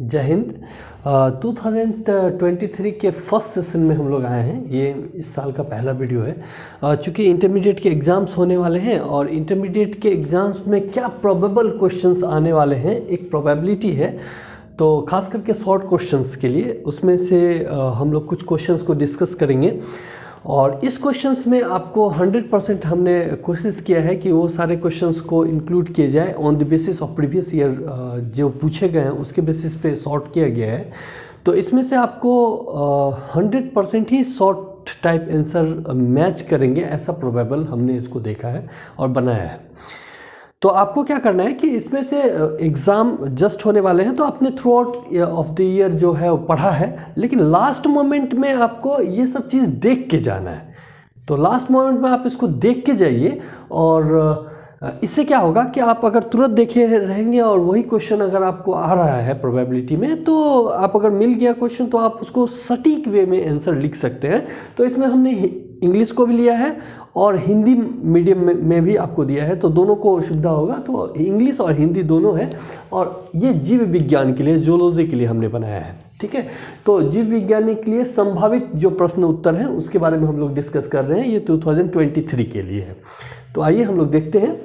जय हिंद। 2023 के first session में हम लोग आए हैं। ये इस साल का पहला वीडियो है। चूँकि इंटरमीडिएट के एग्ज़ाम्स होने वाले हैं और इंटरमीडिएट के एग्ज़ाम्स में क्या प्रोबेबल क्वेश्चंस आने वाले हैं, एक प्रोबेबिलिटी है। तो खास करके शॉर्ट क्वेश्चंस के लिए उसमें से हम लोग कुछ क्वेश्चंस को डिस्कस करेंगे और इस क्वेश्चंस में आपको 100% हमने कोशिश किया है कि वो सारे क्वेश्चंस को इंक्लूड किए जाए on the basis of previous year जो पूछे गए हैं उसके बेसिस पे सॉर्ट किया गया है। तो इसमें से आपको 100% ही शॉर्ट टाइप आंसर मैच करेंगे, ऐसा प्रोबेबल हमने इसको देखा है और बनाया है। तो आपको क्या करना है कि इसमें से एग्ज़ाम जस्ट होने वाले हैं तो आपने through out of the year जो है वो पढ़ा है, लेकिन लास्ट मोमेंट में आपको ये सब चीज़ देख के जाना है। तो लास्ट मोमेंट में आप इसको देख के जाइए और इससे क्या होगा कि आप अगर तुरंत देखे रहेंगे और वही क्वेश्चन अगर आपको आ रहा है प्रोबेबिलिटी में, तो आप अगर मिल गया क्वेश्चन तो आप उसको सटीक वे में आंसर लिख सकते हैं। तो इसमें हमने इंग्लिश को भी लिया है और हिंदी मीडियम में भी आपको दिया है, तो दोनों को सुविधा होगा। तो इंग्लिश और हिंदी दोनों है और ये जीव विज्ञान के लिए, जूलॉजी के लिए हमने बनाया है। ठीक है, तो जीव विज्ञानी के लिए संभावित जो प्रश्न उत्तर हैं उसके बारे में हम लोग डिस्कस कर रहे हैं। ये 2023 के लिए है। तो आइए हम लोग देखते हैं।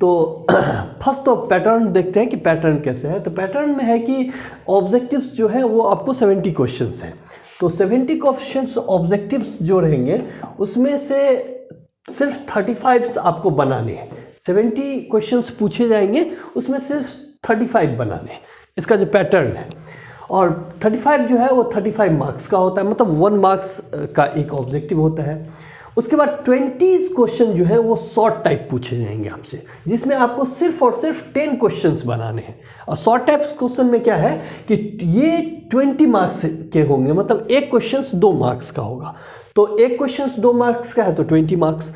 तो फर्स्ट तो पैटर्न देखते हैं कि पैटर्न कैसे है। तो पैटर्न में है कि ऑब्जेक्टिव्स जो है वो आपको 70 क्वेश्चंस हैं। तो 70 क्वेश्चंस ऑब्जेक्टिव्स जो रहेंगे उसमें से सिर्फ 35 आपको बनाने हैं। 70 क्वेश्चंस पूछे जाएंगे, उसमें सिर्फ 35 बनाने हैं। इसका जो पैटर्न है, और 35 जो है वो 35 मार्क्स का होता है, मतलब 1 मार्क्स का एक ऑब्जेक्टिव होता है। उसके बाद 20 क्वेश्चन जो है वो शॉर्ट टाइप पूछे जाएंगे आपसे, जिसमें आपको सिर्फ और सिर्फ 10 क्वेश्चंस बनाने हैं। और शॉर्ट टाइप क्वेश्चन में क्या है कि ये 20 मार्क्स के होंगे, मतलब एक क्वेश्चन 2 मार्क्स का होगा। तो एक क्वेश्चन 2 मार्क्स का है तो 20 मार्क्स।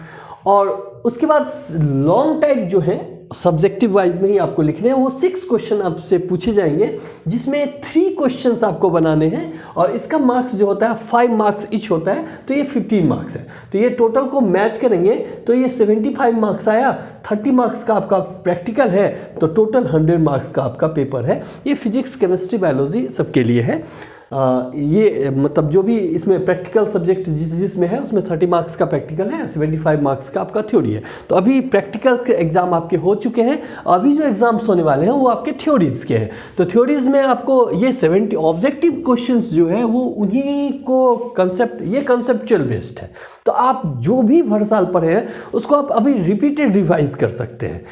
और उसके बाद लॉन्ग टाइप जो है सब्जेक्टिव वाइज में ही आपको लिखने हैं, वो 6 क्वेश्चन आपसे पूछे जाएंगे, जिसमें 3 क्वेश्चंस आपको बनाने हैं और इसका मार्क्स जो होता है 5 मार्क्स ईच होता है, तो ये 15 मार्क्स है। तो ये टोटल को मैच करेंगे तो ये 75 मार्क्स आया। 30 मार्क्स का आपका प्रैक्टिकल है, तो टोटल 100 मार्क्स का आपका पेपर है। ये फिजिक्स, केमिस्ट्री, बायोलॉजी सबके लिए है। ये मतलब जो भी इसमें प्रैक्टिकल सब्जेक्ट जिसमें है उसमें 30 मार्क्स का प्रैक्टिकल है, 75 मार्क्स का आपका थ्योरी है। तो अभी प्रैक्टिकल के एग्जाम आपके हो चुके हैं, अभी जो एग्जाम्स होने वाले हैं वो आपके थ्योरीज के हैं। तो थ्योरीज में आपको ये 70 ऑब्जेक्टिव क्वेश्चंस जो है वो उन्हीं को कंसेप्ट, ये कंसेप्चुअल बेस्ड है। तो आप जो भी हर साल पढ़े हैं उसको आप अभी रिपीटेड रिवाइज कर सकते हैं,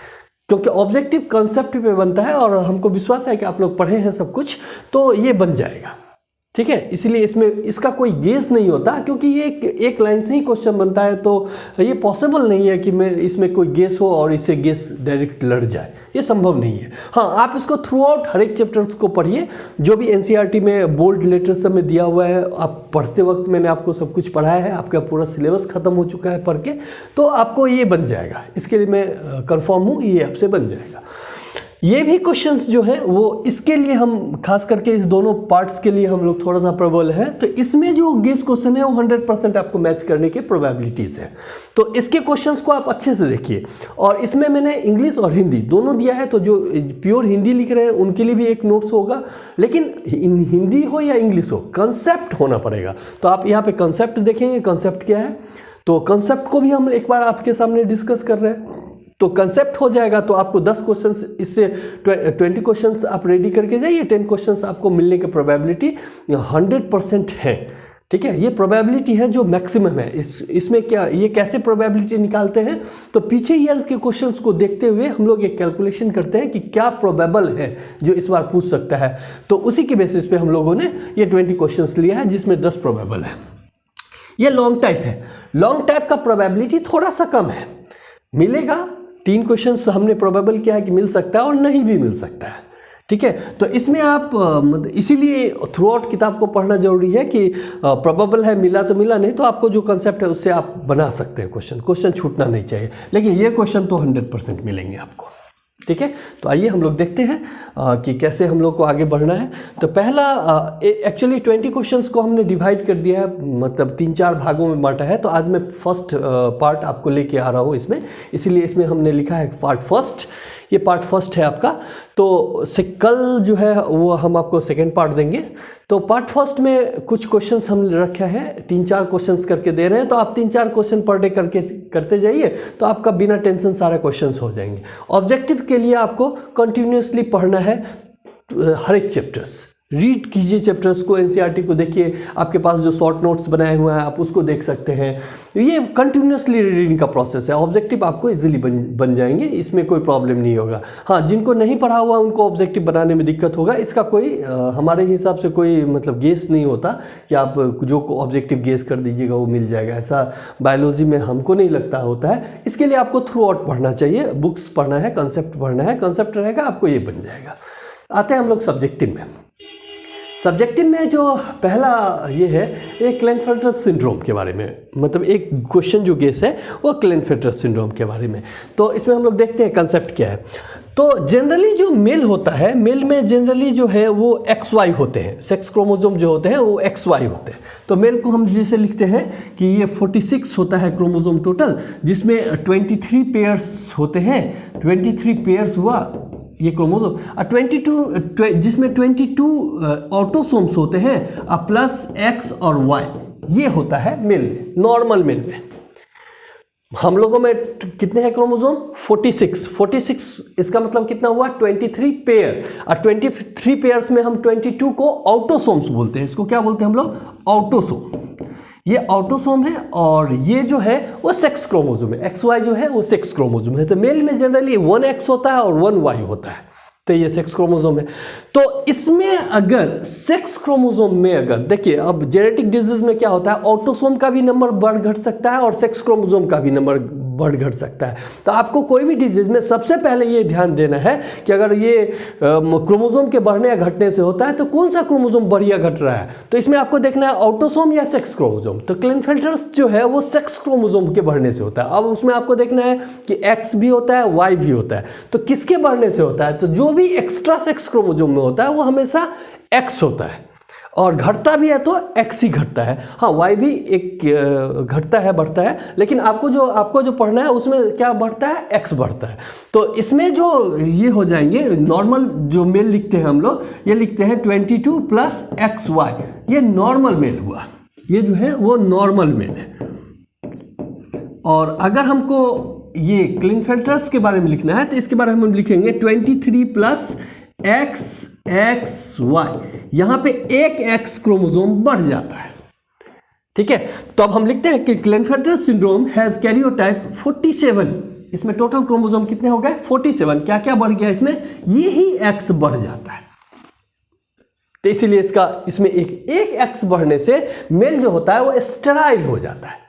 क्योंकि ऑब्जेक्टिव कंसेप्ट पे बनता है और हमको विश्वास है कि आप लोग पढ़े हैं सब कुछ, तो ये बन जाएगा। ठीक है, इसलिए इसमें इसका कोई गेस नहीं होता, क्योंकि ये एक लाइन से ही क्वेश्चन बनता है। तो ये पॉसिबल नहीं है कि मैं इसमें कोई गेस हो और इससे गेस डायरेक्ट लड़ जाए, ये संभव नहीं है। हाँ, आप इसको थ्रू आउट हर एक चैप्टर्स को पढ़िए, जो भी एनसीईआरटी में बोल्ड लेटर सब में दिया हुआ है। आप पढ़ते वक्त मैंने आपको सब कुछ पढ़ाया है, आपका पूरा सिलेबस खत्म हो चुका है पढ़ के, तो आपको ये बन जाएगा। इसके लिए मैं कंफर्म हूँ, ये आपसे बन जाएगा। ये भी क्वेश्चंस जो है वो इसके लिए हम खास करके इस दोनों पार्ट्स के लिए हम लोग थोड़ा सा प्रबल हैं। तो इसमें जो गेस क्वेश्चन है वो 100% आपको मैच करने के प्रोबेबिलिटीज़ है। तो इसके क्वेश्चंस को आप अच्छे से देखिए। और इसमें मैंने इंग्लिश और हिंदी दोनों दिया है, तो जो प्योर हिंदी लिख रहे हैं उनके लिए भी एक नोट्स होगा, लेकिन हिंदी हो या इंग्लिश हो, कंसेप्ट होना पड़ेगा। तो आप यहाँ पे कंसेप्ट देखेंगे, कंसेप्ट क्या है, तो कंसेप्ट को भी हम एक बार आपके सामने डिस्कस कर रहे हैं। तो कंसेप्ट हो जाएगा तो आपको 10 क्वेश्चंस, इससे 20 क्वेश्चंस आप रेडी करके जाइए। 10 क्वेश्चंस आपको मिलने की प्रोबेबिलिटी 100% है। ठीक है, ये प्रोबेबिलिटी है जो मैक्सिमम है। इसमें क्या, ये कैसे प्रोबेबिलिटी निकालते हैं, तो पीछे ईयर के क्वेश्चंस को देखते हुए हम लोग एक कैलकुलेशन करते हैं कि क्या प्रोबेबल है जो इस बार पूछ सकता है। तो उसी के बेसिस पे हम लोगों ने ये 20 क्वेश्चंस लिया है, जिसमें 10 प्रोबेबल है। ये लॉन्ग टाइप है। लॉन्ग टाइप का प्रोबेबिलिटी थोड़ा सा कम है, मिलेगा 3 क्वेश्चंस हमने प्रोबेबल किया है कि मिल सकता है और नहीं भी मिल सकता है। ठीक है, तो इसमें आप इसीलिए थ्रू आउट किताब को पढ़ना जरूरी है कि प्रोबेबल है, मिला तो मिला, नहीं तो आपको जो कंसेप्ट है उससे आप बना सकते हैं। क्वेश्चन छूटना नहीं चाहिए, लेकिन ये क्वेश्चन तो 100% मिलेंगे आपको। ठीक है, तो आइए हम लोग देखते हैं कि कैसे हम लोग को आगे बढ़ना है। तो पहला एक्चुअली 20 क्वेश्चंस को हमने डिवाइड कर दिया है, मतलब 3-4 भागों में बांटा है। तो आज मैं फर्स्ट पार्ट आपको लेके आ रहा हूँ इसमें, इसीलिए इसमें हमने लिखा है पार्ट फर्स्ट। ये पार्ट फर्स्ट है आपका। तो से कल जो है वो हम आपको सेकेंड पार्ट देंगे। तो पार्ट फर्स्ट में कुछ क्वेश्चंस हम रखे हैं, 3-4 क्वेश्चंस करके दे रहे हैं, तो आप 3-4 क्वेश्चन पर डे करके करते जाइए, तो आपका बिना टेंशन सारे क्वेश्चंस हो जाएंगे। ऑब्जेक्टिव के लिए आपको कंटिन्यूसली पढ़ना है हर एक चैप्टर्स, रीड कीजिए चैप्टर्स को, एनसीईआरटी को देखिए, आपके पास जो शॉर्ट नोट्स बनाए हुए हैं आप उसको देख सकते हैं। ये कंटिन्यूसली रीडिंग का प्रोसेस है। ऑब्जेक्टिव आपको इजीली बन जाएंगे, इसमें कोई प्रॉब्लम नहीं होगा। हाँ, जिनको नहीं पढ़ा हुआ उनको ऑब्जेक्टिव बनाने में दिक्कत होगा, इसका कोई हमारे हिसाब से कोई मतलब गेस नहीं होता कि आप जो ऑब्जेक्टिव गेस कर दीजिएगा वो मिल जाएगा, ऐसा बायोलॉजी में हमको नहीं लगता होता है। इसके लिए आपको थ्रू आउट पढ़ना चाहिए, बुक्स पढ़ना है, कंसेप्ट पढ़ना है, कंसेप्ट रहेगा आपको ये बन जाएगा। आते हैं हम लोग सब्जेक्टिव में। सब्जेक्टिव में जो पहला ये है, एक क्लेनफेल्टर सिंड्रोम के बारे में, मतलब एक क्वेश्चन जो गेस है वो क्लेनफेल्टर सिंड्रोम के बारे में। तो इसमें हम लोग देखते हैं कंसेप्ट क्या है। तो जनरली जो मेल होता है, मेल में जनरली जो है वो XY होते हैं, सेक्स क्रोमोसोम जो होते हैं वो XY होते हैं। तो मेल को हम जैसे लिखते हैं कि ये 46 होता है क्रोमोसोम टोटल, जिसमें 23 पेयर्स होते हैं, 23 पेयर्स हुआ ये क्रोमोसोम, और 22 जिसमें 22 ऑटोसोम्स होते हैं प्लस X और Y, ये होता है मेल में, नॉर्मल मेल में। हम लोगों में कितने हैं क्रोमोसोम? 46। इसका मतलब कितना हुआ? 23 पेयर, और 23 पेयर्स में हम 22 को ऑटोसोम्स बोलते हैं। इसको क्या बोलते हैं हम लोग? ऑटोसोम। ये ऑटोसोम है, और ये जो है वो सेक्स क्रोमोसोम है। XY जो है वो सेक्स क्रोमोसोम है। तो मेल में जनरली 1X होता है और 1Y होता है, तो ये सेक्स क्रोमोसोम है। तो इसमें अगर सेक्स क्रोमोसोम में अगर देखिए, अब जेनेटिक डिजीज में क्या होता है, ऑटोसोम का भी नंबर बढ़ घट सकता है और सेक्स क्रोमोसोम का भी नंबर बढ़ घट सकता है। तो आपको कोई भी डिजीज में सबसे पहले ये ध्यान देना है कि अगर ये क्रोमोसोम के बढ़ने या घटने से होता है तो कौन सा क्रोमोसोम बढ़ या घट रहा है। तो इसमें आपको देखना है ऑटोसोम या सेक्स क्रोमोसोम। तो क्लेनफेल्टर्स जो है वो सेक्स क्रोमोसोम के बढ़ने से होता है। अब उसमें आपको देखना है कि X भी होता है, Y भी होता है। तो किसके बढ़ने से होता है? तो जो भी एक्स्ट्रा सेक्स क्रोमोसोम में होता है वो हमेशा X होता है, और घटता भी है तो X ही घटता है। हाँ, Y भी एक घटता है, बढ़ता है, लेकिन आपको जो पढ़ना है उसमें क्या बढ़ता है? X बढ़ता है। तो इसमें जो ये हो जाएंगे नॉर्मल जो मेल लिखते हैं हम लोग, ये लिखते हैं 22 प्लस XY, ये नॉर्मल मेल हुआ, ये जो है वो नॉर्मल मेल है। और अगर हमको ये क्लेनफेल्टर्स के बारे में लिखना है तो इसके बारे में हम लिखेंगे 23 प्लस XXY, यहाँ पे एक X क्रोमोसोम बढ़ जाता है। ठीक है, तो अब हम लिखते हैं कि क्लेनफेल्टर सिंड्रोम हैज कैरियोटाइप 47। इसमें टोटल क्रोमोसोम कितने हो गए? 47। क्या क्या बढ़ गया इसमें? ये ही X बढ़ जाता है। तो इसीलिए इसमें एक X बढ़ने से मेल जो होता है वो स्टेराइल हो जाता है,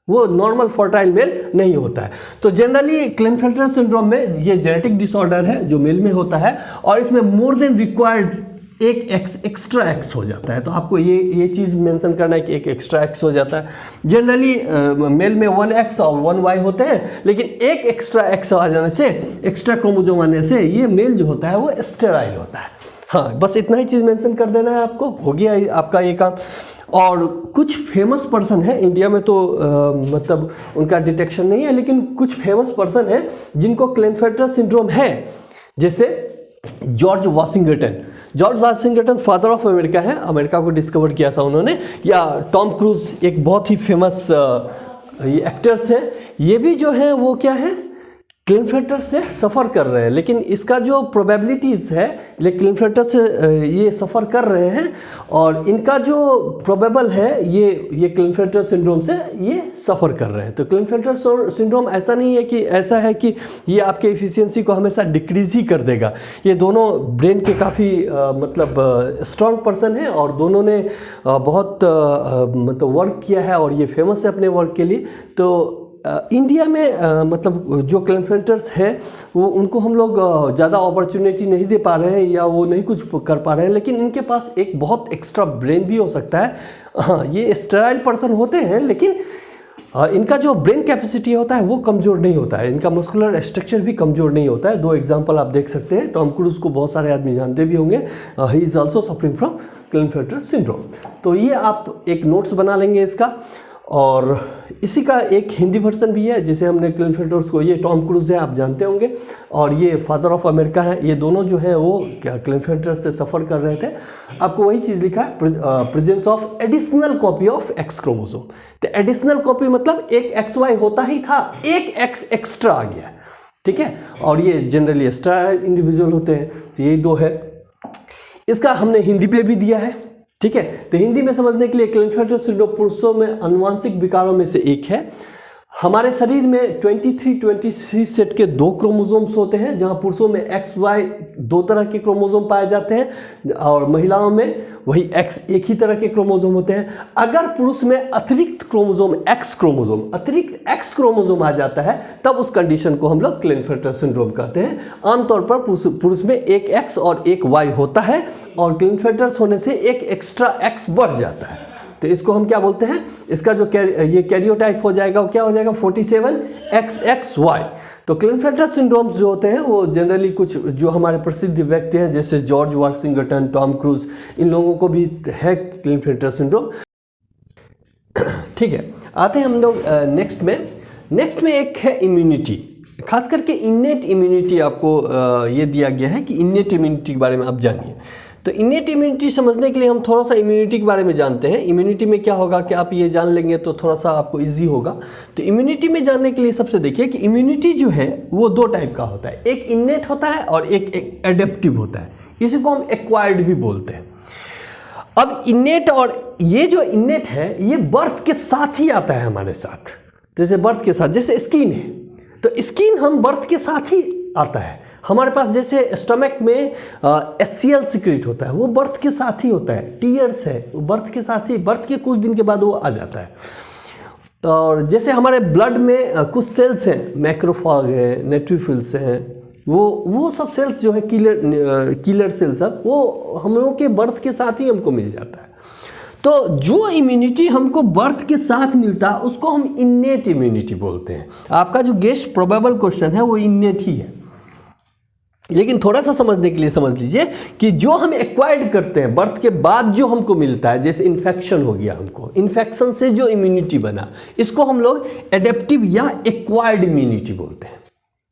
वो नॉर्मल फर्टाइल मेल नहीं होता है। तो जनरली क्लेनफेल्टर सिंड्रोम में ये जेनेटिक डिसऑर्डर है जो मेल में होता है, और इसमें मोर देन रिक्वायर्ड एक एक्स्ट्रा X हो जाता है। तो आपको ये चीज़ मेंशन करना है कि एक एक्स्ट्रा X हो जाता है। जनरली मेल में 1X और 1Y होते हैं, लेकिन एक एक्स्ट्रा X आ जाने से, एक्स्ट्रा क्रोमोसोम आने से ये मेल जो होता है वो स्टेराइल होता है। हाँ, बस इतना ही चीज़ मेंशन कर देना है आपको, हो गया आपका ये काम। और कुछ फेमस पर्सन है इंडिया में, तो मतलब उनका डिटेक्शन नहीं है, लेकिन कुछ फेमस पर्सन है जिनको क्लेनफेल्टर सिंड्रोम है, जैसे George Washington father of America है, अमेरिका को डिस्कवर किया था उन्होंने। या टॉम क्रूज, एक बहुत ही फेमस ये एक्टर्स हैं, ये भी जो है वो क्या है, क्लेनफेल्टर से सफ़र कर रहे हैं, लेकिन इसका जो प्रोबेबिलिटीज़ है, ये क्लेनफेल्टर से ये सफ़र कर रहे हैं, और इनका जो प्रोबेबल है ये क्लेनफेल्टर सिंड्रोम से ये सफ़र कर रहे हैं। तो क्लेनफेल्टर सिंड्रोम ऐसा नहीं है कि ऐसा है कि ये आपके एफिशिएंसी को हमेशा डिक्रीज ही कर देगा। ये दोनों ब्रेन के काफ़ी मतलब स्ट्रॉन्ग पर्सन हैं, और दोनों ने बहुत मतलब वर्क किया है, और ये फेमस है अपने वर्क के लिए। तो इंडिया में मतलब जो क्लेनफेल्टर्स हैं वो उनको हम लोग ज़्यादा अपॉर्चुनिटी नहीं दे पा रहे हैं, या वो नहीं कुछ कर पा रहे हैं, लेकिन इनके पास एक बहुत एक्स्ट्रा ब्रेन भी हो सकता है। हाँ, ये स्टेराइल पर्सन होते हैं, लेकिन इनका जो ब्रेन कैपेसिटी होता है वो कमज़ोर नहीं होता है, इनका मस्कुलर स्ट्रक्चर भी कमज़ोर नहीं होता है। 2 एग्जाम्पल आप देख सकते हैं। टॉम क्रूज को बहुत सारे आदमी जानते भी होंगे, he is also suffering from Klinefelter syndrome. तो ये आप एक नोट्स बना लेंगे इसका। और इसी का एक हिंदी वर्जन भी है जिसे हमने क्लिनफिल्टर्स को, ये टॉम क्रूज है, आप जानते होंगे, और ये फादर ऑफ अमेरिका है। ये दोनों जो है वो क्या क्लिनफिल्टर्स से सफ़र कर रहे थे। आपको वही चीज़ लिखा है, presence of additional copy of x chromosome. तो एडिशनल कॉपी मतलब एक XY होता ही था, एक X एक्स्ट्रा आ गया, ठीक है। और ये जनरली एक्स्ट्रा इंडिविजुअल होते हैं, तो यही दो है। इसका हमने हिंदी पे भी दिया है, ठीक है। तो हिंदी में समझने के लिए क्लिनफिल्टर सिंड्रोम पुरुषों में आनुवांशिक विकारों में से एक है। हमारे शरीर में 23 सेट के 2 क्रोमोसोम्स होते हैं, जहां पुरुषों में XY 2 तरह के क्रोमोसोम पाए जाते हैं और महिलाओं में वही X एक ही तरह के क्रोमोसोम होते हैं। अगर पुरुष में अतिरिक्त क्रोमोसोम अतिरिक्त X क्रोमोसोम आ जाता है, तब उस कंडीशन को हम लोग क्लिनफिल्टर सिंड्रोम कहते हैं। आमतौर पर पुरुष में एक X और एक Y होता है, और क्लिनफिल्टर्स होने से एक एक्स्ट्रा X बढ़ जाता है। तो इसको हम क्या बोलते हैं, इसका जो ये कैरियोटाइप हो जाएगा वो क्या हो जाएगा, 47XXY। तो क्लिनफिल्टर सिंड्रोम्स जो होते हैं वो जनरली कुछ जो हमारे प्रसिद्ध व्यक्ति हैं जैसे जॉर्ज वाशिंगटन, टॉम क्रूज, इन लोगों को भी है क्लिनफिल्टर सिंड्रोम, ठीक है। आते हैं हम लोग नेक्स्ट में एक है इम्यूनिटी, खास करके इनेट इम्यूनिटी। आपको ये दिया गया है कि इनेट इम्यूनिटी के बारे में आप जानिए। तो इनेट इम्यूनिटी समझने के लिए हम थोड़ा सा इम्यूनिटी के बारे में जानते हैं। इम्यूनिटी में क्या होगा कि आप ये जान लेंगे तो थोड़ा सा आपको इजी होगा। तो इम्यूनिटी में जानने के लिए सबसे देखिए कि इम्यूनिटी जो है वो 2 टाइप का होता है, एक इनेट होता है और एक एडेप्टिव होता है। इसी को हम एक्वायर्ड भी बोलते हैं। अब इनेट, और ये जो इनेट है ये बर्थ के साथ ही आता है हमारे साथ। जैसे बर्थ के साथ, जैसे स्किन है, तो स्किन हम बर्थ के साथ ही आता है हमारे पास। जैसे स्टमक में HCl सिक्रेट होता है, वो बर्थ के साथ ही होता है। टीयर्स है, वो बर्थ के साथ ही, बर्थ के कुछ दिन के बाद वो आ जाता है। और जैसे हमारे ब्लड में कुछ सेल्स हैं, मैक्रोफाग है, नेट्रोफिल्स हैं, वो सब सेल्स जो है किलर सेल्स, सब वो हम लोगों के बर्थ के साथ ही हमको मिल जाता है। तो जो इम्यूनिटी हमको बर्थ के साथ मिलता है उसको हम इनेट इम्यूनिटी बोलते हैं। आपका जो गेस्ट प्रोबेबल क्वेश्चन है वो इनेट ही है, लेकिन थोड़ा सा समझने के लिए समझ लीजिए कि जो हम एक्वायर्ड करते हैं बर्थ के बाद जो हमको मिलता है, जैसे इन्फेक्शन हो गया, हमको इन्फेक्शन से जो इम्यूनिटी बना, इसको हम लोग एडेप्टिव या एक्वायर्ड इम्यूनिटी बोलते हैं।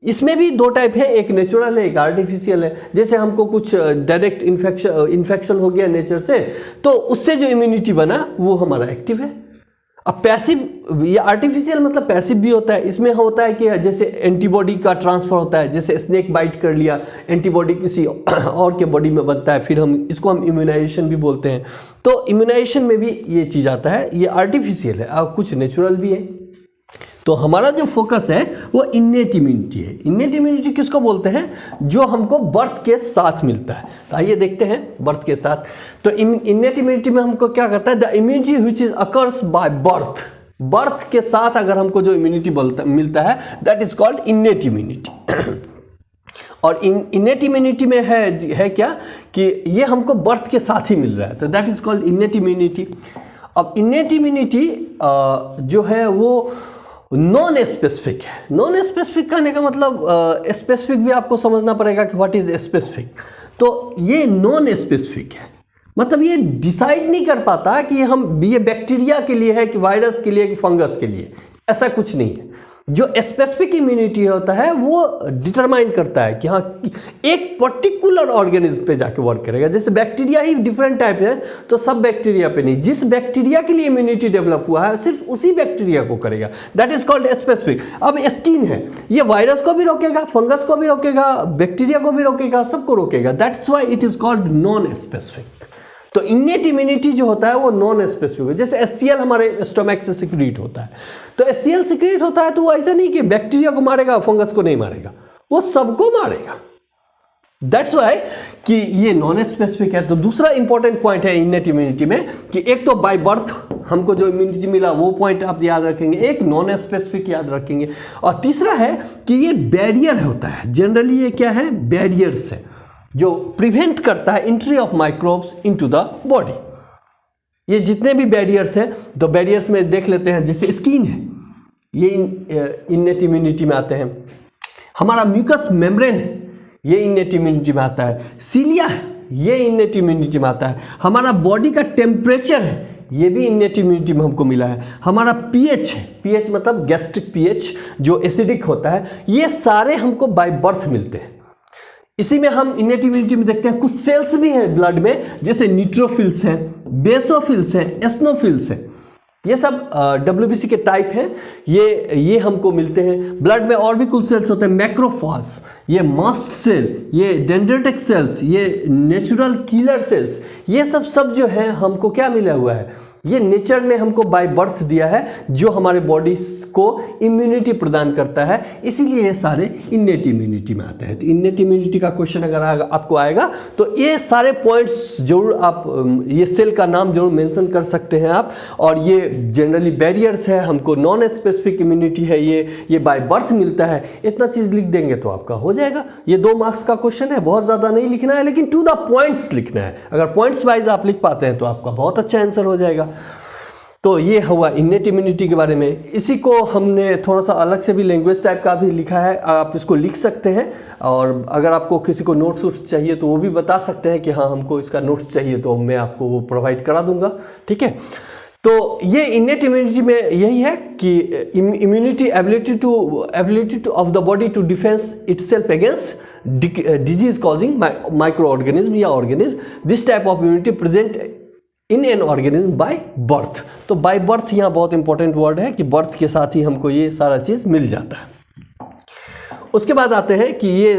इसमें भी 2 टाइप है, एक नेचुरल है, एक आर्टिफिशियल है। जैसे हमको कुछ डायरेक्ट इन्फेक्शन हो गया नेचर से, तो उससे जो इम्यूनिटी बना वो हमारा एक्टिव है। अब पैसिव या आर्टिफिशियल मतलब पैसिव भी होता है। इसमें होता है कि जैसे एंटीबॉडी का ट्रांसफर होता है, जैसे स्नेक बाइट कर लिया, एंटीबॉडी किसी और के बॉडी में बनता है, फिर हम इम्यूनाइजेशन भी बोलते हैं। तो इम्यूनाइजेशन में भी ये चीज़ आता है, ये आर्टिफिशियल है और कुछ नेचुरल भी है। तो हमारा जो फोकस है वो इनेट इम्यूनिटी है। इनेट इम्यूनिटी किसको बोलते हैं, जो हमको बर्थ के साथ मिलता है। तो आइए देखते हैं बर्थ के साथ। तो इनेट इम्यूनिटी में हमको क्या करता है, the immunity which is occurs by birth, birth के साथ अगर हमको जो इम्यूनिटी मिलता है that is called innate immunity. और इनेट इम्यूनिटी में है क्या कि ये हमको बर्थ के साथ ही मिल रहा है, तो that is called innate immunity. अब इनेट इम्यूनिटी जो है वो नॉन स्पेसिफिक है। नॉन स्पेसिफिक कहने का मतलब स्पेसिफिक भी आपको समझना पड़ेगा कि व्हाट इज स्पेसिफिक। तो ये नॉन स्पेसिफिक है, मतलब ये डिसाइड नहीं कर पाता कि ये बैक्टीरिया के लिए है कि वायरस के लिए कि फंगस के लिए, ऐसा कुछ नहीं है। जो स्पेसिफिक इम्यूनिटी होता है वो डिटरमाइन करता है कि हाँ एक पर्टिकुलर ऑर्गेनिज्म पे जाके वर्क करेगा। जैसे बैक्टीरिया ही डिफरेंट टाइप है, तो सब बैक्टीरिया पे नहीं, जिस बैक्टीरिया के लिए इम्यूनिटी डेवलप हुआ है सिर्फ उसी बैक्टीरिया को करेगा, दैट इज कॉल्ड स्पेसिफिक। अब स्किन है, ये वायरस को भी रोकेगा, फंगस को भी रोकेगा, बैक्टीरिया को भी रोकेगा, सबको रोकेगा, that's why it is called non specific. तो इनेट इम्यूनिटी जो होता है वो नॉन स्पेसिफिक है। जैसे HCl हमारे स्टोमक से सिक्रीट होता है, तो HCl सिक्रीट होता है तो वो ऐसा नहीं कि बैक्टीरिया को मारेगा फंगस को नहीं मारेगा, वो सबको मारेगा। दैट्स व्हाई कि ये नॉन स्पेसिफिक है। तो दूसरा इंपॉर्टेंट पॉइंट है इनेट इम्यूनिटी में कि एक तो बाय बर्थ हमको जो इम्यूनिटी मिला वो पॉइंट आप याद रखेंगे, एक नॉन स्पेसिफिक याद रखेंगे, और तीसरा है कि ये बैरियर होता है। जनरली ये क्या है, बैरियर्स है जो प्रिवेंट करता है entry of microbes into the body. ये जितने भी बैरियर्स हैं, तो बैरियर्स में देख लेते हैं, जैसे स्किन है ये इनेट इम्यूनिटी में आते हैं, हमारा म्यूकस मेम्ब्रेन है ये इनेट इम्यूनिटी में आता है, सीलिया है ये इनेट इम्यूनिटी में आता है, हमारा बॉडी का टेम्परेचर है ये भी इन्नेट इम्यूनिटी में हमको मिला है। हमारा पीएच है, पीएच मतलब गैस्ट्रिक पीएच जो एसिडिक होता है, ये सारे हमको बाय बर्थ मिलते हैं। इसी में हम इन्नेट इम्यूनिटी में देखते हैं कुछ सेल्स भी हैं ब्लड में, जैसे न्यूट्रोफिल्स हैं, बेसोफिल्स हैं, एस्नोफिल्स हैं। ये सब WBC के टाइप हैं, ये हमको मिलते हैं। ब्लड में और भी कुछ सेल्स होते हैं, मैक्रोफाज, ये मास्ट सेल, ये डेंड्रिटिक सेल्स, ये नेचुरल किलर सेल्स, ये सब जो है हमको क्या मिला हुआ है, ये नेचर ने हमको बाय बर्थ दिया है, जो हमारे बॉडी को इम्यूनिटी प्रदान करता है। इसीलिए ये सारे इन्नेट इम्यूनिटी में आते हैं। तो इन्नेट इम्यूनिटी का क्वेश्चन अगर आपको आएगा तो ये सारे पॉइंट्स जरूर आप, ये सेल का नाम जरूर मेंशन कर सकते हैं आप। और ये जनरली बैरियर्स है, हमको नॉन स्पेसिफिक इम्यूनिटी है, ये बाय बर्थ मिलता है। इतना चीज़ लिख देंगे तो आपका हो जाएगा। ये 2 मार्क्स का क्वेश्चन है, बहुत ज़्यादा नहीं लिखना है, लेकिन टू द पॉइंट्स लिखना है। अगर पॉइंट्स वाइज आप लिख पाते हैं तो आपका बहुत अच्छा आंसर हो जाएगा। तो ये हुआ इन्नेट इम्यूनिटी के बारे में। इसी को हमने थोड़ा सा अलग से भी लैंग्वेज टाइप का भी लिखा है, आप इसको लिख सकते हैं। और अगर आपको किसी को नोट्स चाहिए तो वो भी बता सकते हैं कि हाँ हमको इसका नोट्स चाहिए, तो मैं आपको वो प्रोवाइड करा दूंगा। ठीक है, तो ये इन्नेट इम्यूनिटी में यही है कि immunity ability to of the body to defence itself against disease causing micro organism या organism. This type of immunity present in an organism by birth. तो बाय बर्थ यहाँ बहुत इंपॉर्टेंट वर्ड है कि बर्थ के साथ ही हमको ये सारा चीज़ मिल जाता है। उसके बाद आते हैं कि ये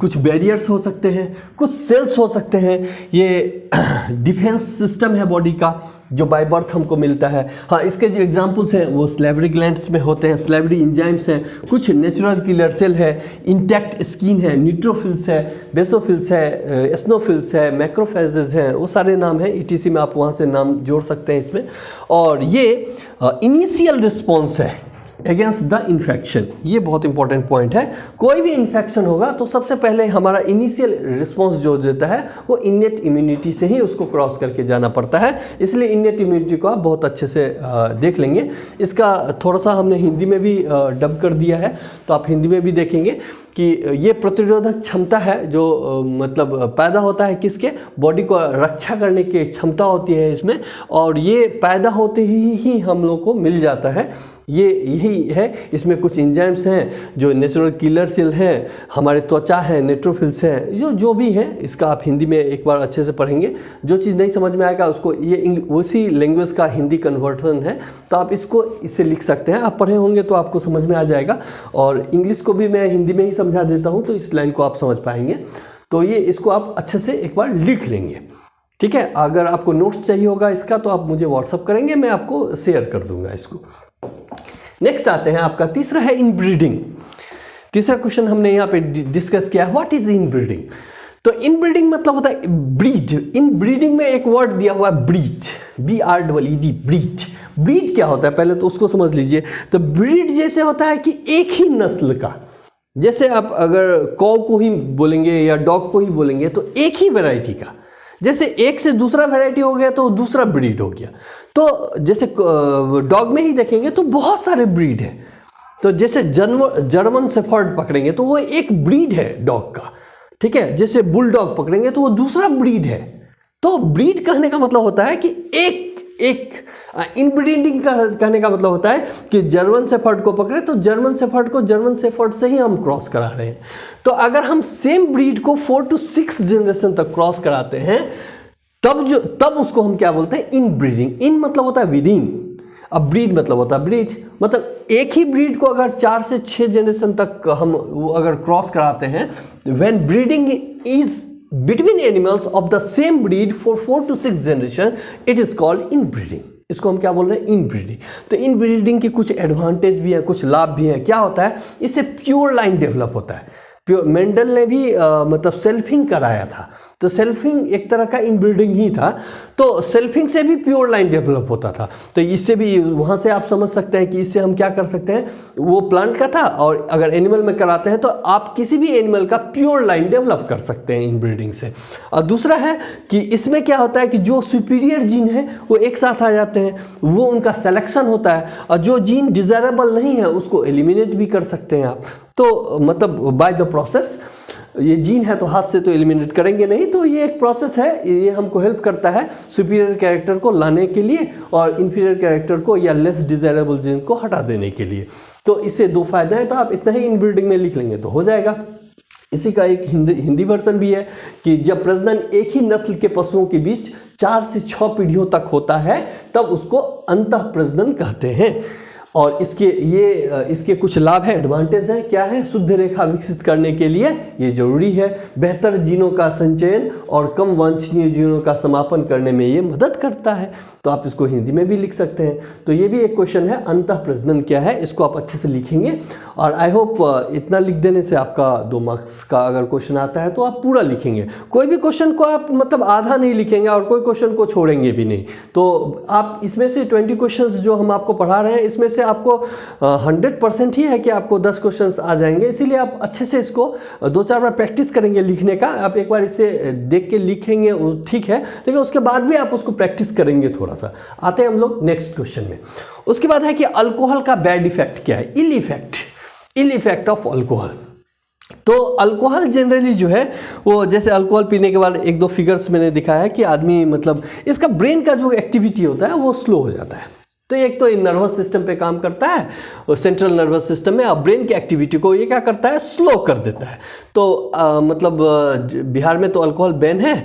कुछ बैरियर्स हो सकते हैं, कुछ सेल्स हो सकते हैं, ये डिफेंस सिस्टम है बॉडी का जो बाय बर्थ हमको मिलता है। हाँ, इसके जो एग्जांपल्स हैं वो स्लेवरी ग्लैंड्स में होते हैं, स्लेवरी इंजाइम्स हैं, कुछ नेचुरल किलर सेल है, इंटैक्ट स्किन है, न्यूट्रोफिल्स है, बेसोफिल्स है, एस्नोफिल्स है, मैक्रोफेजेस हैं, वो सारे नाम हैं। ETC में आप वहाँ से नाम जोड़ सकते हैं इसमें। और ये इनिशियल रिस्पॉन्स है अगेंस्ट द इन्फेक्शन। ये बहुत इंपॉर्टेंट पॉइंट है। कोई भी इन्फेक्शन होगा तो सबसे पहले हमारा इनिशियल रिस्पॉन्स जो देता है वो इन्नेट इम्यूनिटी से ही उसको क्रॉस करके जाना पड़ता है। इसलिए इन्नेट इम्यूनिटी को आप बहुत अच्छे से देख लेंगे। इसका थोड़ा सा हमने हिंदी में भी डब कर दिया है, तो आप हिंदी में भी देखेंगे कि ये प्रतिरोधक क्षमता है जो मतलब पैदा होता है किसके, बॉडी को रक्षा करने की क्षमता होती है इसमें, और ये पैदा होते ही हम लोग को मिल जाता है। ये यही है। इसमें कुछ एंजाइम्स हैं जो नेचुरल किलर सेल हैं, हमारे त्वचा है, नेट्रोफिल्स हैं, जो भी है इसका आप हिंदी में एक बार अच्छे से पढ़ेंगे। जो चीज़ नहीं समझ में आएगा उसको, ये उसी लैंग्वेज का हिंदी कन्वर्जन है, तो आप इसको इससे लिख सकते हैं। आप पढ़े होंगे तो आपको समझ में आ जाएगा। और इंग्लिश को भी मैं हिंदी में ही समझा देता हूँ, तो इस लाइन को आप समझ पाएंगे। तो ये इसको आप अच्छे से एक बार लिख लेंगे। ठीक है, अगर आपको नोट्स चाहिए होगा इसका तो आप मुझे व्हाट्सअप करेंगे, मैं आपको शेयर कर दूंगा इसको। नेक्स्ट आते हैं, आपका तीसरा है इनब्रीडिंग। तीसरा क्वेश्चन हमने यहाँ पे डिस्कस किया है, व्हाट इज इनब्रीडिंग। तो इनब्रीडिंग मतलब होता है ब्रीड। इनब्रीडिंग में एक वर्ड दिया हुआ है ब्रीड, BREED, ब्रीड। ब्रीड क्या होता है पहले तो उसको समझ लीजिए। तो ब्रीड जैसे होता है कि एक ही नस्ल का, जैसे आप अगर कौ को ही बोलेंगे या डॉग को ही बोलेंगे तो एक ही वैरायटी का, जैसे एक से दूसरा वैरायटी हो गया तो दूसरा ब्रीड हो गया। तो जैसे डॉग में ही देखेंगे तो बहुत सारे ब्रीड है। तो जैसे जर्मन शेफर्ड पकड़ेंगे तो वो एक ब्रीड है डॉग का, ठीक है। जैसे बुलडॉग पकड़ेंगे तो वो दूसरा ब्रीड है। तो ब्रीड कहने का मतलब होता है कि एक इनब्रीडिंग कहने का मतलब होता है कि जर्मन शेफर्ड को पकड़े तो जर्मन शेफर्ड को जर्मन शेफर्ड से ही हम क्रॉस करा रहे हैं। तो अगर हम सेम ब्रीड को 4 to 6 जनरेशन तक क्रॉस कराते हैं तब उसको हम क्या बोलते हैं, इनब्रीडिंग। इन मतलब होता है विदिन, अब ब्रीड मतलब होता है ब्रीड, मतलब एक ही ब्रीड को अगर 4 से 6 जनरेशन तक हम अगर क्रॉस कराते हैं, when breeding is between animals of the same breed for 4 to 6 generation, it is called inbreeding। इसको हम क्या बोल रहे हैं, इनब्रीडिंग। तो इनब्रीडिंग के कुछ एडवांटेज भी है, कुछ लाभ भी है। क्या होता है, इससे प्योर लाइन डेवलप होता है। मेंडल ने भी मतलब सेल्फिंग कराया था, तो सेल्फिंग एक तरह का इनब्रीडिंग ही था। तो सेल्फिंग से भी प्योर लाइन डेवलप होता था। तो इससे भी वहाँ से आप समझ सकते हैं कि इससे हम क्या कर सकते हैं, वो प्लांट का था और अगर एनिमल में कराते हैं तो आप किसी भी एनिमल का प्योर लाइन डेवलप कर सकते हैं इनब्रीडिंग से। और दूसरा है कि इसमें क्या होता है कि जो सुपीरियर जीन है वो एक साथ आ जाते हैं, वो उनका सिलेक्शन होता है, और जो जीन डिजायरेबल नहीं है उसको एलिमिनेट भी कर सकते हैं आप। तो मतलब बाय द प्रोसेस, ये जीन है तो हाथ से तो एलिमिनेट करेंगे नहीं, तो ये एक प्रोसेस है, ये हमको हेल्प करता है सुपीरियर कैरेक्टर को लाने के लिए और इन्फीरियर कैरेक्टर को या लेस डिजायरेबल जीन को हटा देने के लिए। तो इससे दो फायदे हैं, तो आप इतना ही इनब्रीडिंग में लिख लेंगे तो हो जाएगा। इसी का एक हिंदी वर्जन भी है कि जब प्रजनन एक ही नस्ल के पशुओं के बीच 4 से 6 पीढ़ियों तक होता है तब उसको अंतः प्रजनन कहते हैं। और इसके कुछ लाभ है, एडवांटेज है, क्या है, शुद्ध रेखा विकसित करने के लिए ये जरूरी है, बेहतर जीनों का संचयन और कम वांछनीय जीनों का समापन करने में ये मदद करता है। तो आप इसको हिंदी में भी लिख सकते हैं। तो ये भी एक क्वेश्चन है, अंतः प्रजनन क्या है, इसको आप अच्छे से लिखेंगे। और आई होप इतना लिख देने से आपका 2 मार्क्स का अगर क्वेश्चन आता है तो आप पूरा लिखेंगे। कोई भी क्वेश्चन को आप मतलब आधा नहीं लिखेंगे और कोई क्वेश्चन को छोड़ेंगे भी नहीं। तो आप इसमें से 20 क्वेश्चंस जो हम आपको पढ़ा रहे हैं, इसमें से आपको 100% ही है कि आपको 10 क्वेश्चंस आ जाएंगे। इसीलिए आप अच्छे से इसको 2-4 बार प्रैक्टिस करेंगे लिखने का। आप एक बार इसे देख के लिखेंगे ठीक है, लेकिन उसके बाद भी आप उसको प्रैक्टिस करेंगे थोड़ा सा। आते हैं हम लोग नेक्स्ट क्वेश्चन में। उसके बाद है कि अल्कोहल का बैड इफेक्ट क्या है, इल इफेक्ट ऑफ अल्कोहल। तो अल्कोहल जनरली जो है वो, जैसे अल्कोहल पीने के बाद 1-2 फिगर्स मैंने दिखाया है कि आदमी मतलब इसका ब्रेन का जो एक्टिविटी होता है वो स्लो हो जाता है। तो एक तो नर्वस सिस्टम पे काम करता है और सेंट्रल नर्वस सिस्टम में, और ब्रेन की एक्टिविटी को ये क्या करता है, स्लो कर देता है। तो मतलब बिहार में तो अल्कोहल बैन है।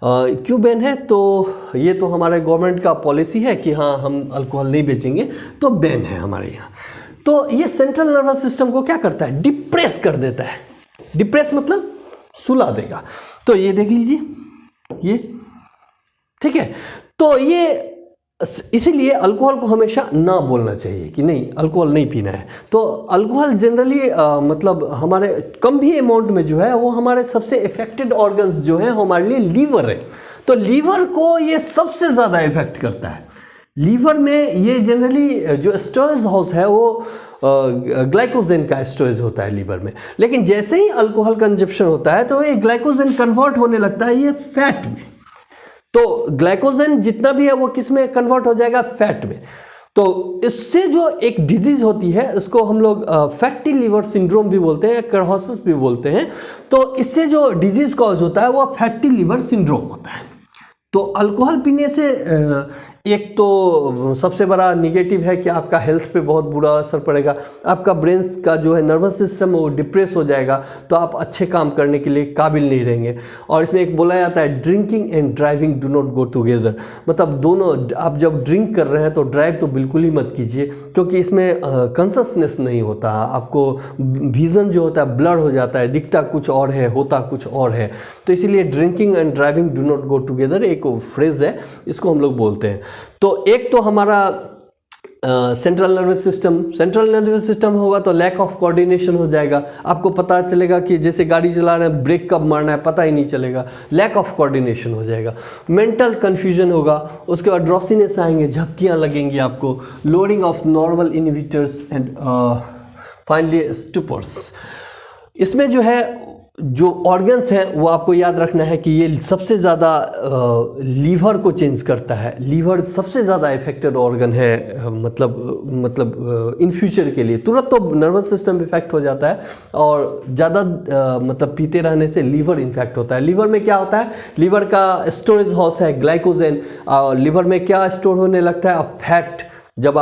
क्यों बैन है, तो ये तो हमारे गवर्नमेंट का पॉलिसी है कि हाँ हम अल्कोहल नहीं बेचेंगे, तो बैन है हमारे यहाँ। तो ये सेंट्रल नर्वस सिस्टम को क्या करता है, डिप्रेस कर देता है। डिप्रेस मतलब सुला देगा। तो ये देख लीजिए, ये ठीक है। तो ये इसीलिए अल्कोहल को हमेशा ना बोलना चाहिए कि नहीं अल्कोहल नहीं पीना है। तो अल्कोहल जनरली मतलब हमारे कम भी अमाउंट में जो है वो हमारे सबसे इफेक्टेड ऑर्गन्स जो है हमारे लिए लीवर है। तो लीवर को ये सबसे ज़्यादा इफेक्ट करता है। लीवर में ये जनरली जो स्टोरेज हाउस है वो ग्लाइकोजन का स्टोरेज होता है लीवर में। लेकिन जैसे ही अल्कोहल कंजप्शन होता है तो ये ग्लाइकोजन कन्वर्ट होने लगता है ये फैट में। तो ग्लाइकोजन जितना भी है वो किस में कन्वर्ट हो जाएगा, फैट में। तो इससे जो एक डिजीज होती है उसको हम लोग फैटी लीवर सिंड्रोम भी बोलते हैं, cirrhosis भी बोलते हैं। तो इससे जो डिजीज कॉज होता है वो फैटी लीवर सिंड्रोम होता है। तो अल्कोहल पीने से एक तो सबसे बड़ा निगेटिव है कि आपका हेल्थ पे बहुत बुरा असर पड़ेगा। आपका ब्रेन का जो है नर्वस सिस्टम वो डिप्रेस हो जाएगा, तो आप अच्छे काम करने के लिए काबिल नहीं रहेंगे। और इसमें एक बोला जाता है drinking and driving do not go together, मतलब दोनों, आप जब ड्रिंक कर रहे हैं तो ड्राइव तो बिल्कुल ही मत कीजिए, क्योंकि इसमें कॉन्शसनेस नहीं होता। आपको विजन जो होता है ब्लर हो जाता है, दिखता कुछ और है होता कुछ और है। तो इसीलिए drinking and driving do not go together एक फ्रेज है, इसको हम लोग बोलते हैं। तो एक तो हमारा सेंट्रल नर्वस सिस्टम होगा तो लैक ऑफ कोऑर्डिनेशन हो जाएगा। आपको पता चलेगा कि जैसे गाड़ी चला रहे हैं ब्रेक कब मारना है पता ही नहीं चलेगा, लैक ऑफ कोऑर्डिनेशन हो जाएगा। मेंटल कंफ्यूजन होगा, उसके बाद ड्रॉसीनेस आएंगे, झपकियां लगेंगी आपको, lowering of normal inhibitors and finally stupors. इसमें जो है जो ऑर्गन्स हैं वो आपको याद रखना है कि ये सबसे ज़्यादा लीवर को चेंज करता है। लीवर सबसे ज़्यादा इफेक्टेड ऑर्गन है, मतलब इन फ्यूचर के लिए। तुरंत तो नर्वस सिस्टम इफेक्ट हो जाता है और ज़्यादा मतलब पीते रहने से लीवर इन्फेक्ट होता है। लीवर में क्या होता है, लीवर का स्टोरेज हाउस है ग्लाइकोजन, और लीवर में क्या स्टोर होने लगता है, फैट। जब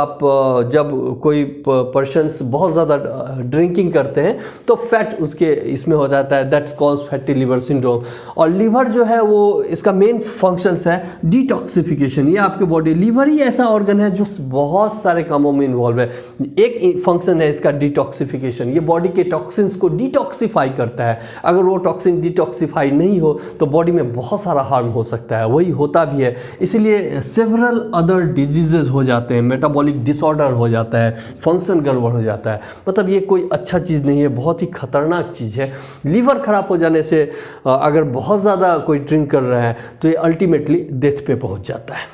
कोई पर्सन्स बहुत ज़्यादा ड्रिंकिंग करते हैं तो फैट उसके इसमें हो जाता है, that's called fatty liver syndrome. और लीवर जो है वो इसका मेन फंक्शंस है डिटॉक्सिफिकेशन। ये आपके बॉडी, लीवर ही ऐसा ऑर्गन है जो बहुत सारे कामों में इन्वॉल्व है। एक फंक्शन है इसका डिटॉक्सिफिकेशन, ये बॉडी के टॉक्सिन्स को डिटॉक्सिफाई करता है। अगर वो टॉक्सिन डिटॉक्सिफाई नहीं हो तो बॉडी में बहुत सारा हार्म हो सकता है, वही होता भी है। इसीलिए सेवरल अदर डिजीजेज हो जाते हैं, मेटाबॉलिक डिसऑर्डर हो जाता है, फंक्शन गड़बड़ हो जाता है। मतलब ये कोई अच्छा चीज़ नहीं है, बहुत ही खतरनाक चीज़ है। लीवर खराब हो जाने से अगर बहुत ज़्यादा कोई ड्रिंक कर रहा है तो ये अल्टीमेटली डेथ पे पहुंच जाता है।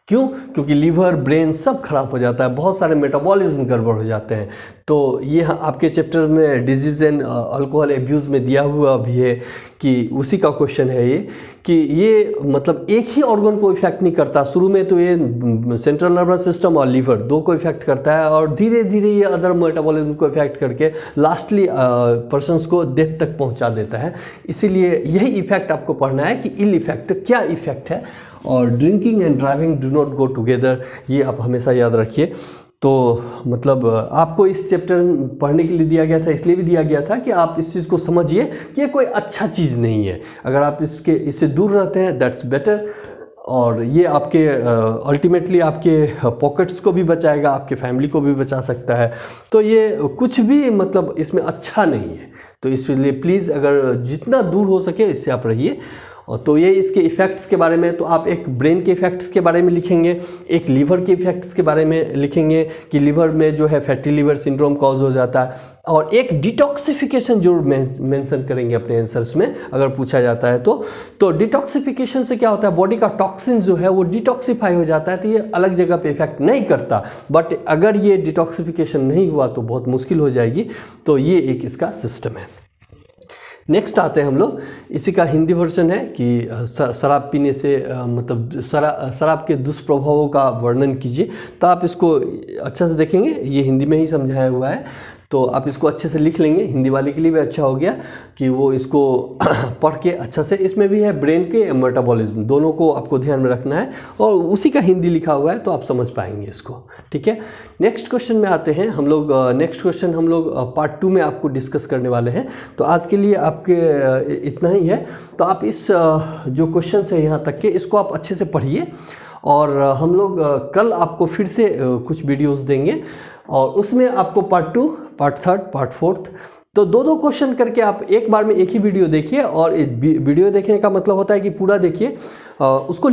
क्यों? क्योंकि लीवर, ब्रेन सब खराब हो जाता है, बहुत सारे मेटाबॉलिज्म गड़बड़ हो जाते हैं। तो ये आपके चैप्टर में डिजीज़ एंड अल्कोहल एब्यूज़ में दिया हुआ भी है कि उसी का क्वेश्चन है ये, कि ये मतलब एक ही ऑर्गन को इफेक्ट नहीं करता। शुरू में तो ये सेंट्रल नर्वस सिस्टम और लीवर दो को इफेक्ट करता है, और धीरे धीरे ये अदर मेटाबॉलिज्म को इफेक्ट करके लास्टली पर्सन्स को डेथ तक पहुंचा देता है। इसीलिए यही इफेक्ट आपको पढ़ना है कि इल इफेक्ट क्या इफेक्ट है। और drinking and driving do not go together, ये आप हमेशा याद रखिए। तो मतलब आपको इस चैप्टर पढ़ने के लिए दिया गया था, इसलिए भी दिया गया था कि आप इस चीज़ को समझिए कि ये कोई अच्छा चीज़ नहीं है। अगर आप इससे दूर रहते हैं दैट्स बेटर, और ये आपके अल्टीमेटली आपके पॉकेट्स को भी बचाएगा, आपके फैमिली को भी बचा सकता है। तो ये कुछ भी मतलब इसमें अच्छा नहीं है। तो इसलिए प्लीज़ अगर जितना दूर हो सके इससे आप रहिए। और तो ये इसके इफ़ेक्ट्स के बारे में, तो आप एक ब्रेन के इफ़ेक्ट्स के बारे में लिखेंगे, एक लीवर के इफ़ेक्ट्स के बारे में लिखेंगे कि लीवर में जो है फैटी लीवर सिंड्रोम कॉज हो जाता है, और एक डिटॉक्सिफिकेशन जरूर मेंशन करेंगे अपने आंसर्स में अगर पूछा जाता है तो डिटॉक्सिफिकेशन से क्या होता है, बॉडी का टॉक्सिन जो है वो डिटॉक्सिफाई हो जाता है। तो ये अलग जगह पे इफेक्ट नहीं करता, बट अगर ये डिटॉक्सिफिकेशन नहीं हुआ तो बहुत मुश्किल हो जाएगी। तो ये एक इसका सिस्टम है। नेक्स्ट आते हैं हम लोग, इसी का हिंदी वर्जन है कि शराब पीने से मतलब शराब के दुष्प्रभावों का वर्णन कीजिए। तो आप इसको अच्छे से देखेंगे, ये हिंदी में ही समझाया हुआ है, तो आप इसको अच्छे से लिख लेंगे। हिंदी वाले के लिए भी अच्छा हो गया कि वो इसको पढ़ के अच्छा से, इसमें भी है ब्रेन के मेटाबॉलिज्म, दोनों को आपको ध्यान में रखना है, और उसी का हिंदी लिखा हुआ है तो आप समझ पाएंगे इसको। ठीक है, नेक्स्ट क्वेश्चन में आते हैं हम लोग। नेक्स्ट क्वेश्चन हम लोग पार्ट 2 में आपको डिस्कस करने वाले हैं। तो आज के लिए आपके इतना ही है। तो आप इस जो क्वेश्चन है यहाँ तक के, इसको आप अच्छे से पढ़िए, और हम लोग कल आपको फिर से कुछ वीडियोस देंगे, और उसमें आपको पार्ट 2, पार्ट 3, पार्ट 4, तो दो क्वेश्चन करके आप एक बार में एक ही वीडियो देखिए। और वीडियो देखने का मतलब होता है कि पूरा देखिए, उसको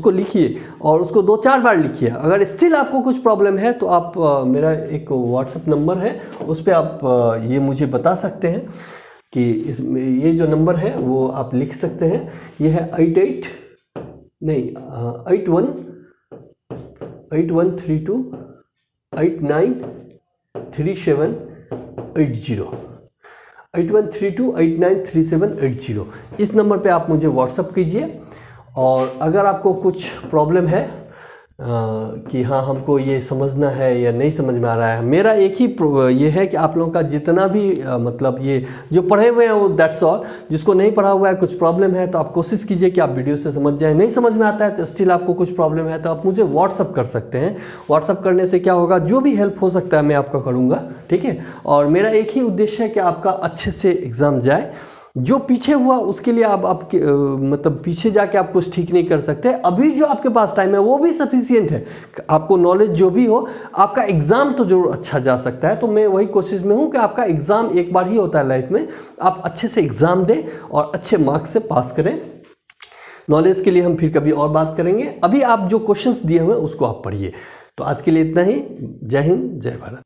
लिखिए और उसको 2-4 बार लिखिए। अगर स्टिल आपको कुछ प्रॉब्लम है तो आप मेरा एक व्हाट्सएप नंबर है, उस पर आप ये मुझे बता सकते हैं कि ये जो नंबर है वो आप लिख सकते हैं। ये है 8132 893780, 8132893780। इस नंबर पे आप मुझे व्हाट्सअप कीजिए। और अगर आपको कुछ प्रॉब्लम है कि हाँ हमको ये समझना है या नहीं समझ में आ रहा है, मेरा एक ही ये है कि आप लोगों का जितना भी मतलब ये जो पढ़े हुए हैं वो दैट्स ऑल। जिसको नहीं पढ़ा हुआ है, कुछ प्रॉब्लम है, तो आप कोशिश कीजिए कि आप वीडियो से समझ जाए। नहीं समझ में आता है तो स्टिल आपको कुछ प्रॉब्लम है तो आप मुझे व्हाट्सअप कर सकते हैं। व्हाट्सअप करने से क्या होगा, जो भी हेल्प हो सकता है मैं आपका करूँगा। ठीक है, और मेरा एक ही उद्देश्य है कि आपका अच्छे से एग्ज़ाम जाए। जो पीछे हुआ उसके लिए आपके मतलब पीछे जाके आप कुछ ठीक नहीं कर सकते। अभी जो आपके पास टाइम है वो भी सफिशिएंट है। आपको नॉलेज जो भी हो, आपका एग्ज़ाम तो जरूर अच्छा जा सकता है। तो मैं वही कोशिश में हूँ कि आपका एग्ज़ाम एक बार ही होता है लाइफ में, आप अच्छे से एग्ज़ाम दें और अच्छे मार्क्स से पास करें। नॉलेज के लिए हम फिर कभी और बात करेंगे। अभी आप जो क्वेश्चंस दिए हुए हैं उसको आप पढ़िए। तो आज के लिए इतना ही। जय हिंद, जय भारत।